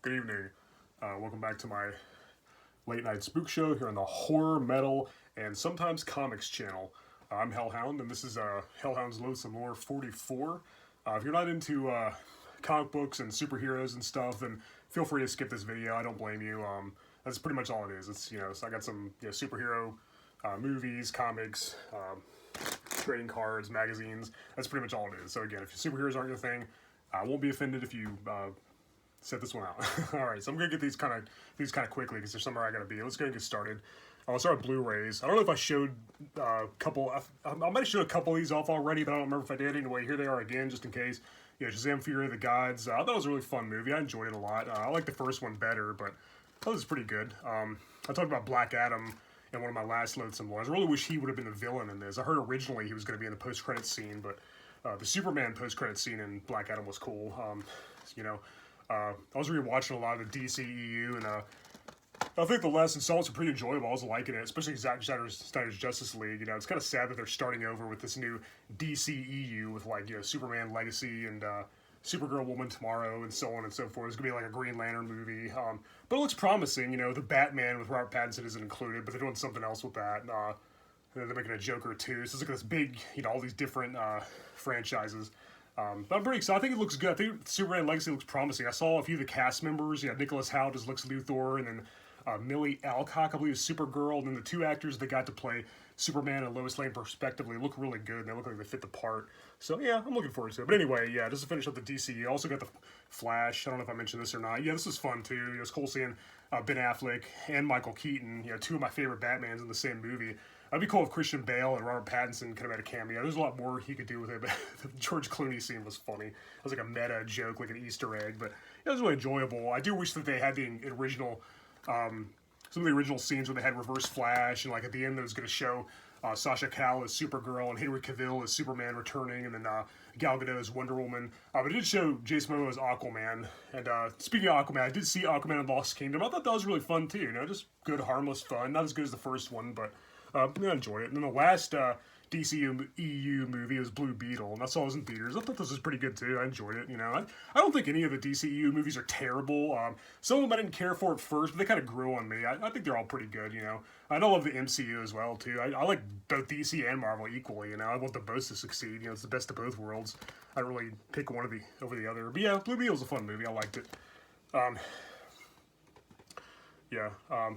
Good evening. Welcome back to my late night spook show here on the horror, metal, and sometimes comics channel. I'm Hellhound, and this is Hellhound's Loathsome Lore 44. If you're not into comic books and superheroes and stuff, then feel free to skip this video. I don't blame you. That's pretty much all it is. It's so I got some superhero movies, comics, trading cards, magazines. That's pretty much all it is. So again, if superheroes aren't your thing, I won't be offended if you set this one out. All right, so I'm gonna get these kind of quickly because there's somewhere I gotta be. Let's go and get started. I'll start with Blu-rays. I don't know if I showed a couple. I might have showed a couple of these off already, but I don't remember if I did. Anyway, here they are again, just in case. Shazam! Fury of the Gods. I thought it was a really fun movie. I enjoyed it a lot. I like the first one better, but I thought it was pretty good. I talked about Black Adam in one of my last Loathsome Lores. I really wish he would have been the villain in this. I heard originally he was going to be in the post-credit scene, but the Superman post-credit scene in Black Adam was cool. I was rewatching a lot of the DCEU, and I think the last installments were pretty enjoyable. I was liking it, especially Zack Snyder's Justice League. It's kind of sad that they're starting over with this new DCEU with Superman Legacy and Supergirl Woman Tomorrow and so on and so forth. It's gonna be like a Green Lantern movie, but it looks promising. The Batman with Robert Pattinson isn't included, but they're doing something else with that. They're making a Joker too. So it's like this big, all these different franchises. But I'm pretty excited. I think it looks good. I think Superman Legacy looks promising. I saw a few of the cast members. Nicholas Hoult as Lex Luthor, and then Millie Alcock, I believe, is Supergirl. And then the two actors that got to play Superman and Lois Lane respectively look really good. And they look like they fit the part. So yeah, I'm looking forward to it. But anyway, just to finish up the DC, I also got the Flash. I don't know if I mentioned this or not. This was fun too. It's cool seeing Ben Affleck and Michael Keaton, two of my favorite Batmans in the same movie. It'd be cool if Christian Bale and Robert Pattinson could have had a cameo. There's a lot more he could do with it, but the George Clooney scene was funny. It was like a meta joke, like an Easter egg, but it was really enjoyable. I do wish that they had the original, some of the original scenes where they had Reverse Flash, and like at the end, it was going to show Sasha Calle as Supergirl and Henry Cavill as Superman returning, and then Gal Gadot as Wonder Woman. But it did show Jason Momoa as Aquaman. And speaking of Aquaman, I did see Aquaman and Lost Kingdom. I thought that was really fun too. Just good, harmless fun. Not as good as the first one, but I enjoyed it. And then the last DCU EU movie was Blue Beetle, and I saw it was in theaters. I thought this was pretty good too. I enjoyed it. I don't think any of the DCU movies are terrible. Some of them I didn't care for at first, but they kind of grew on me. I think they're all pretty good. I love the MCU as well too. I like both DC and Marvel equally. I want them both to succeed. It's the best of both worlds. I don't really pick one over the other. But yeah, Blue Beetle's a fun movie. I liked it. I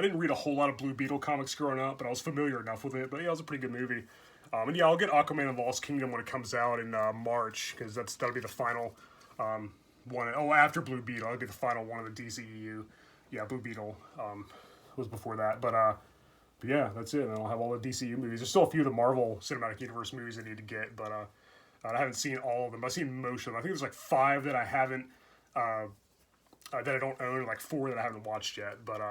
didn't read a whole lot of Blue Beetle comics growing up, but I was familiar enough with it. But it was a pretty good movie. And I'll get Aquaman and Lost Kingdom when it comes out in March, because that'll be the final one. Oh, after Blue Beetle, that'll be the final one of the DCEU. Yeah, Blue Beetle was before that. But yeah, that's it. And I'll have all the DCU movies. There's still a few of the Marvel Cinematic Universe movies I need to get, but I haven't seen all of them. I've seen most of them. I think there's like 5 that I haven't. That I don't own, like 4 that I haven't watched yet. But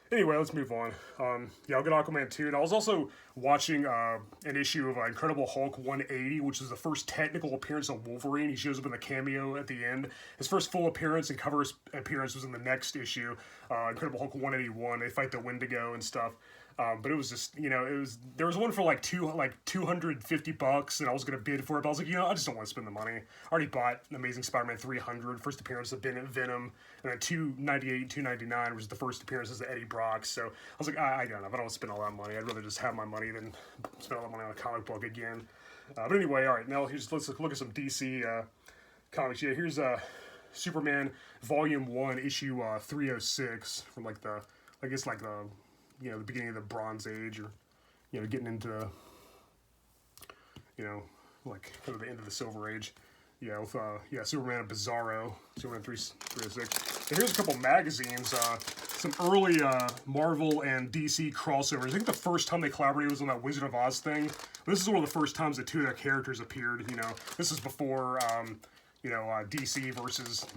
anyway, let's move on. I'll get Aquaman 2. And I was also watching an issue of Incredible Hulk 180, which is the first technical appearance of Wolverine. He shows up in the cameo at the end. His first full appearance and cover appearance was in the next issue, Incredible Hulk 181. They fight the Wendigo and stuff. But it was just, there was one for like $250, and I was going to bid for it, but I was like, I just don't want to spend the money. I already bought Amazing Spider-Man 300, first appearance of Venom, and then 298, 299 was the first appearance as Eddie Brock, so I was like, I don't know, if I don't want to spend all that money, I'd rather just have my money than spend all that money on a comic book again. But anyway, all right, now let's look at some DC comics. Yeah, here's Superman Volume 1, Issue 306, from the beginning of the Bronze Age, or getting into kind of the end of the Silver Age. With Superman and Bizarro, Superman 306. And here's a couple magazines, some early Marvel and DC crossovers. I think the first time they collaborated was on that Wizard of Oz thing. This is one of the first times the two of their characters appeared. This is before DC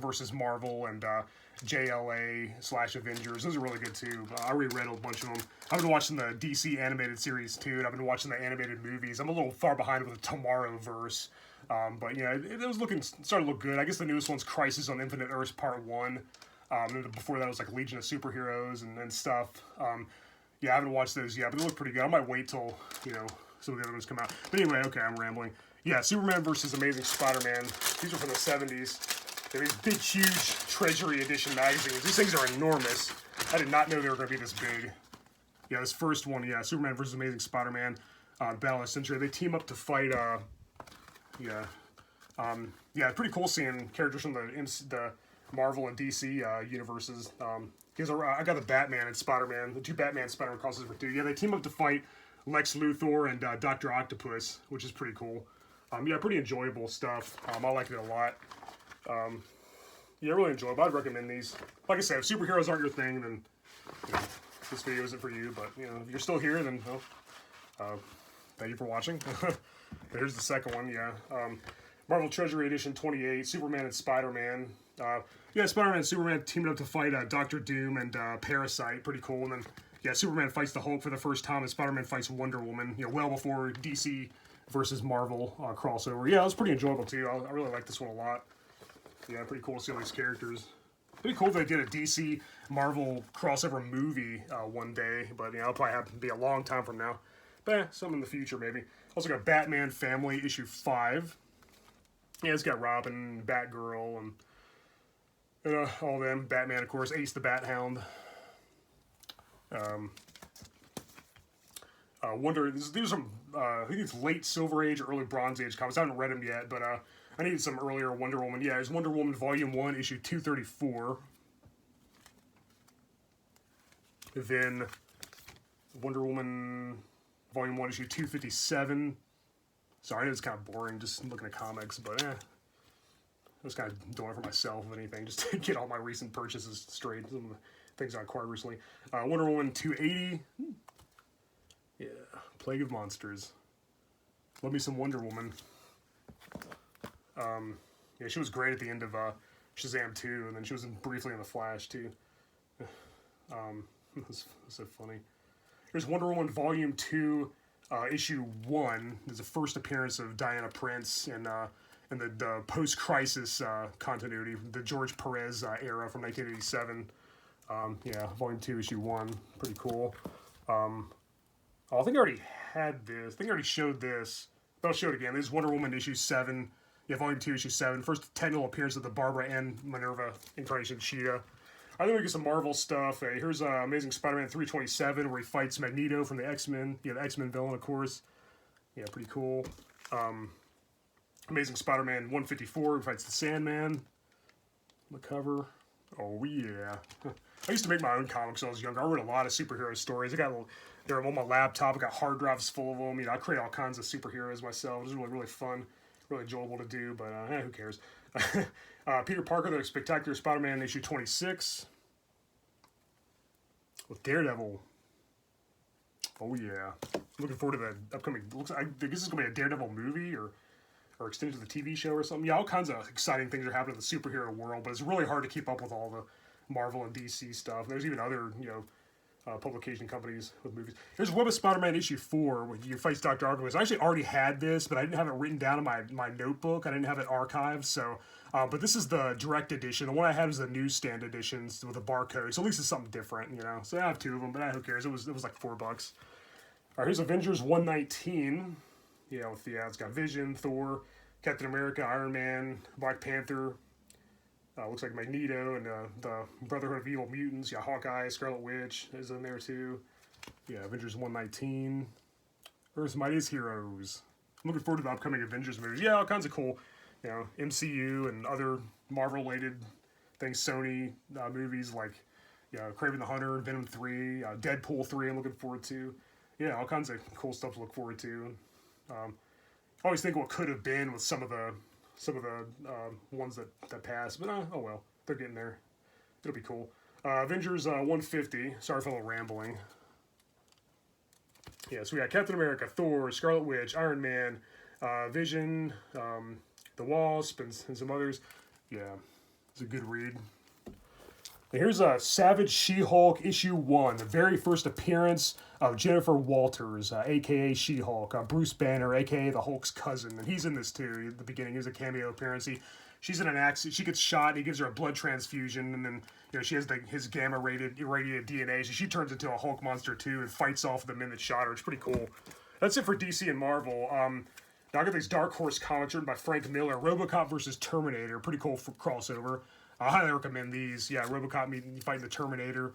versus Marvel and JLA/Avengers. Those are really good too. I reread a bunch of them. I've been watching the DC animated series too, and I've been watching the animated movies. I'm a little far behind with the Tomorrowverse. But it was starting to look good. I guess the newest one's Crisis on Infinite Earths Part 1. And before that was like Legion of Superheroes and stuff. I haven't watched those yet, but they look pretty good. I might wait till, some of the other ones come out. But anyway, okay, I'm rambling. Yeah, Superman versus Amazing Spider-Man. These are from the 70s. these big, huge Treasury Edition magazines. These things are enormous. I did not know they were going to be this big. Yeah, this first one, yeah, Superman versus Amazing Spider-Man, Battle of the Century. They team up to fight, yeah, pretty cool seeing characters from the Marvel and DC universes. Because I got the Batman and Spider-Man, the two Batman Spider-Man crossovers too. Yeah, they team up to fight Lex Luthor and Dr. Octopus, which is pretty cool. Yeah, pretty enjoyable stuff. I like it a lot. Yeah, really enjoyable. I'd recommend these. Like I said, if superheroes aren't your thing, then you know, this video isn't for you. But you know, if you're still here, then thank you for watching. Here's the second one. Yeah, Marvel Treasury Edition 28, Superman and Spider-Man. Yeah, Spider-Man and Superman teamed up to fight Doctor Doom and Parasite. Pretty cool. And then yeah, Superman fights the Hulk for the first time, and Spider-Man fights Wonder Woman. You know, well before DC versus Marvel crossover. Yeah, it was pretty enjoyable too. I really like this one a lot. Yeah, pretty cool to see all these characters. Pretty cool if they did a DC Marvel crossover movie one day, but you know, it'll probably have to be a long time from now. But some in the future maybe. Also got Batman Family issue 5. Yeah, it's got Robin, Batgirl, and all of them. Batman, of course, Ace the Bat-Hound. These are some, I think it's late Silver Age or early Bronze Age comics. I haven't read them yet, but I needed some earlier Wonder Woman. Yeah, there's Wonder Woman Volume 1, issue 234. Then Wonder Woman Volume 1, issue 257. Sorry, I know it's kind of boring just looking at comics, but I was kind of doing it for myself, if anything, just to get all my recent purchases straight. Some of the things I acquired recently. Wonder Woman 280. Yeah, Plague of Monsters. Love me some Wonder Woman. Yeah, she was great at the end of Shazam 2, and then she was briefly in The Flash, too. That's so funny. Here's Wonder Woman Volume 2, issue 1. There's the first appearance of Diana Prince in the post-crisis continuity, the George Perez era from 1987. Yeah, Volume 2, issue 1. Pretty cool. I think I already had this. I think I already showed this. But I'll show it again. This is Wonder Woman issue 7. Yeah, Volume 2, issue 7. First technical appearance of the Barbara and Minerva incarnation Cheetah. I think we get some Marvel stuff. Here's Amazing Spider-Man 327, where he fights Magneto from the X-Men. Yeah, the X-Men villain, of course. Yeah, pretty cool. Amazing Spider-Man 154, he fights the Sandman. On the cover. Oh, yeah. I used to make my own comics when I was younger. I read a lot of superhero stories. They're on my laptop. I got hard drives full of them. You know, I create all kinds of superheroes myself. It was really, really fun. Really enjoyable to do, but who cares? Peter Parker, the Spectacular Spider-Man, issue 26. With Daredevil. Oh, yeah. Looking forward to the upcoming... I think this is going to be a Daredevil movie or extended to the TV show or something. Yeah, all kinds of exciting things are happening in the superhero world, but it's really hard to keep up with all the Marvel and DC stuff. There's even other, you know, publication companies with movies. Here's Web of Spider-Man issue 4, where you fight Dr. Octopus. I actually already had this, but I didn't have it written down in my notebook. I didn't have it archived, so... but this is the direct edition. The one I had was the newsstand editions with a barcode, so at least it's something different, you know. So I have two of them, but who cares? It was like $4. All right, here's Avengers 119. Yeah, it's got Vision, Thor, Captain America, Iron Man, Black Panther. Looks like Magneto and the Brotherhood of Evil Mutants. Yeah, Hawkeye, Scarlet Witch is in there too. Yeah, Avengers 119. Earth's Mightiest Heroes. I'm looking forward to the upcoming Avengers movies. Yeah, all kinds of cool, you know, MCU and other Marvel-related things. Sony movies like, Kraven the Hunter, Venom 3, Deadpool 3. I'm looking forward to. Yeah, all kinds of cool stuff to look forward to. I always think what could have been with some of the ones that passed, but oh well, they're getting there. It'll be cool. Avengers 150. Sorry for a little rambling. Yeah, so we got Captain America, Thor, Scarlet Witch, Iron Man, Vision, the Wasp, and some others. Yeah, it's a good read. And here's Savage She-Hulk issue 1, the very first appearance of Jennifer Walters, a.k.a. She-Hulk, Bruce Banner, a.k.a. the Hulk's cousin, and he's in this too. At the beginning, he's a cameo appearance. She's in an accident. She gets shot. He gives her a blood transfusion, and then she has his gamma irradiated DNA. So she turns into a Hulk monster too and fights off the men that shot her. It's pretty cool. That's it for DC and Marvel. Now I got these Dark Horse comics written by Frank Miller, RoboCop versus Terminator, pretty cool crossover. I highly recommend these. Yeah, RoboCop fighting the Terminator.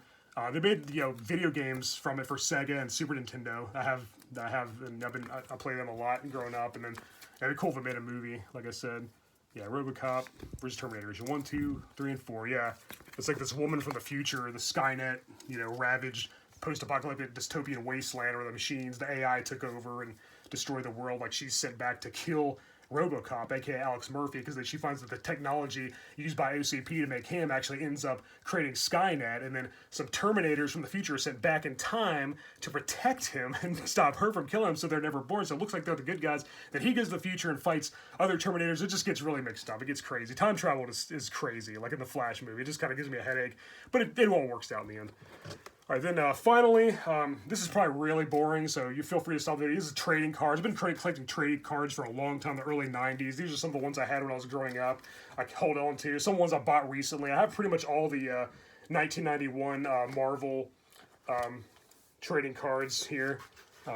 They made video games from it for Sega and Super Nintendo. And I play them a lot growing up, and then it'd be cool if they made a movie. Like I said, yeah, RoboCop versus Terminator. 1, 2, 3, and 4. Yeah, it's like this woman from the future, the Skynet, ravaged post-apocalyptic dystopian wasteland where the machines, the AI took over and destroyed the world. Like she's sent back to kill RoboCop, aka Alex Murphy, because she finds that the technology used by OCP to make him actually ends up creating Skynet, and then some Terminators from the future are sent back in time to protect him and stop her from killing him, so they're never born. So it looks like they're the good guys. Then he goes to the future and fights other Terminators. It just gets really mixed up. It gets crazy. Time travel is crazy, like in the Flash movie. It just kind of gives me a headache, but it all works out in the end. All right, then finally, this is probably really boring, so you feel free to stop there. This is trading cards. I've been collecting trading cards for a long time, the early 90s. These are some of the ones I had when I was growing up. I hold on to. Some ones I bought recently. I have pretty much all the 1991 Marvel trading cards here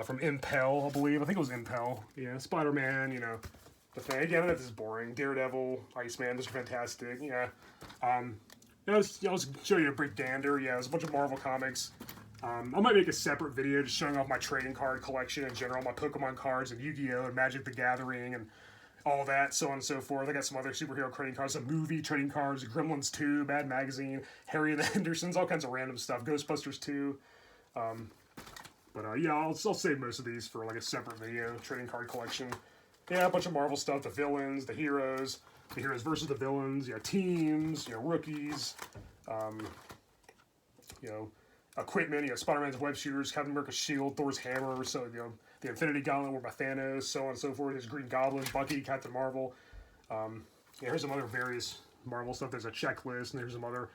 from Impel, I believe. I think it was Impel. Yeah, Spider-Man, the thing. Again, this is boring. Daredevil, Iceman, those are fantastic. Yeah. I'll just show you a brief dander. Yeah, there's a bunch of Marvel comics. I might make a separate video just showing off my trading card collection in general, my Pokemon cards and Yu-Gi-Oh! And Magic the Gathering and all that, so on and so forth. I got some other superhero trading cards, some movie trading cards, Gremlins 2, Mad Magazine, Harry and the Hendersons, all kinds of random stuff, Ghostbusters 2. Yeah, I'll save most of these for like a separate video, trading card collection. Yeah, a bunch of Marvel stuff, the villains, the heroes versus the villains, teams, rookies, equipment, Spider-Man's web shooters, Captain America's shield, Thor's hammer, so, the Infinity Gauntlet worn by Thanos, so on and so forth. There's Green Goblin, Bucky, Captain Marvel. Here's some other various Marvel stuff. There's a checklist, and there's some other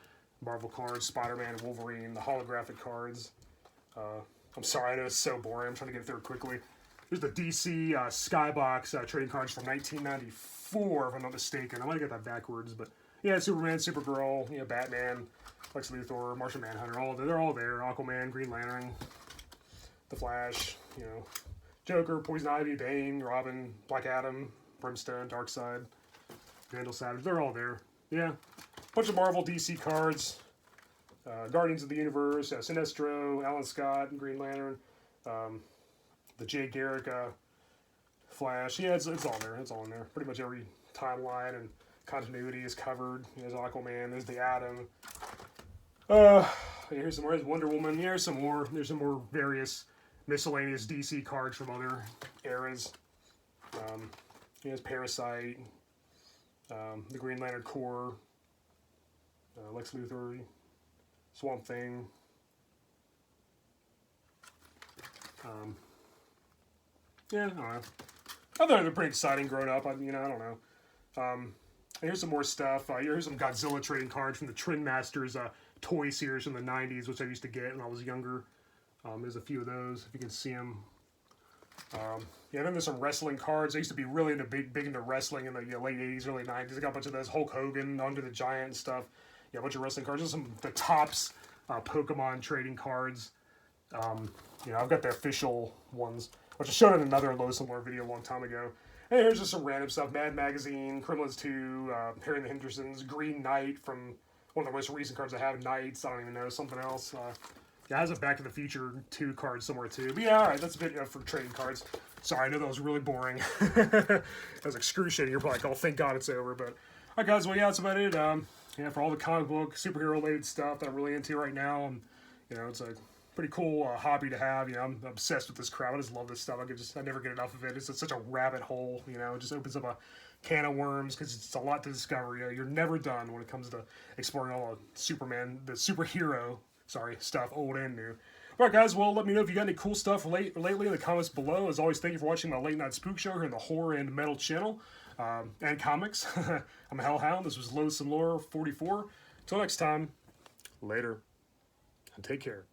Marvel cards, Spider-Man, Wolverine, the holographic cards. I'm sorry, I know it's so boring. I'm trying to get through it quickly. Here's the DC Skybox trading cards from 1994, if I'm not mistaken. I might have got that backwards, but yeah, Superman, Supergirl, Batman, Lex Luthor, Martian Manhunter, they're all there. Aquaman, Green Lantern, The Flash, Joker, Poison Ivy, Bane, Robin, Black Adam, Brimstone, Darkseid, Vandal Savage, they're all there. Yeah, bunch of Marvel DC cards, Guardians of the Universe, Sinestro, Alan Scott, Green Lantern, the Jay Garrick Flash. Yeah, it's all there. It's all in there. Pretty much every timeline and continuity is covered. There's Aquaman. There's the Atom. Here's some more. There's Wonder Woman. Here's some more. There's some more various miscellaneous DC cards from other eras. Here's Parasite. The Green Lantern Corps. Lex Luthor. Swamp Thing. Yeah, I don't know. I thought they were pretty exciting growing up. I don't know. Here's some more stuff. Here's some Godzilla trading cards from the Trendmasters toy series from the 90s, which I used to get when I was younger. There's a few of those, if you can see them. Then there's some wrestling cards. I used to be really big into wrestling in the late 80s, early 90s. I got a bunch of those. Hulk Hogan, Andre the Giant and stuff. Yeah, a bunch of wrestling cards. There's the Topps Pokemon trading cards. I've got the official ones, which I showed in another Loathsome video a long time ago. And here's just some random stuff. Mad Magazine, Gremlins 2, Harry and the Hendersons, Green Knight from one of the most recent cards I have, Knights, I don't even know, something else. It has a Back to the Future 2 card somewhere too. But yeah, alright, that's a bit for trading cards. Sorry, I know that was really boring. That was excruciating. You're probably like, oh, thank God it's over. But, alright guys, well yeah, that's about it. For all the comic book, superhero related stuff that I'm really into right now, and it's a pretty cool hobby to have. I'm obsessed with this crap. I just love this stuff. I never get enough of it. It's such a rabbit hole. It just opens up a can of worms because it's a lot to discover. You're never done when it comes to exploring all the superhero stuff, old and new. Alright guys, well let me know if you got any cool stuff lately in the comments below. As always, thank you for watching my late night spook show here in the horror and metal channel and comics. I'm Hellhound. This was Loathsome Lore 44. Until next time, later and take care.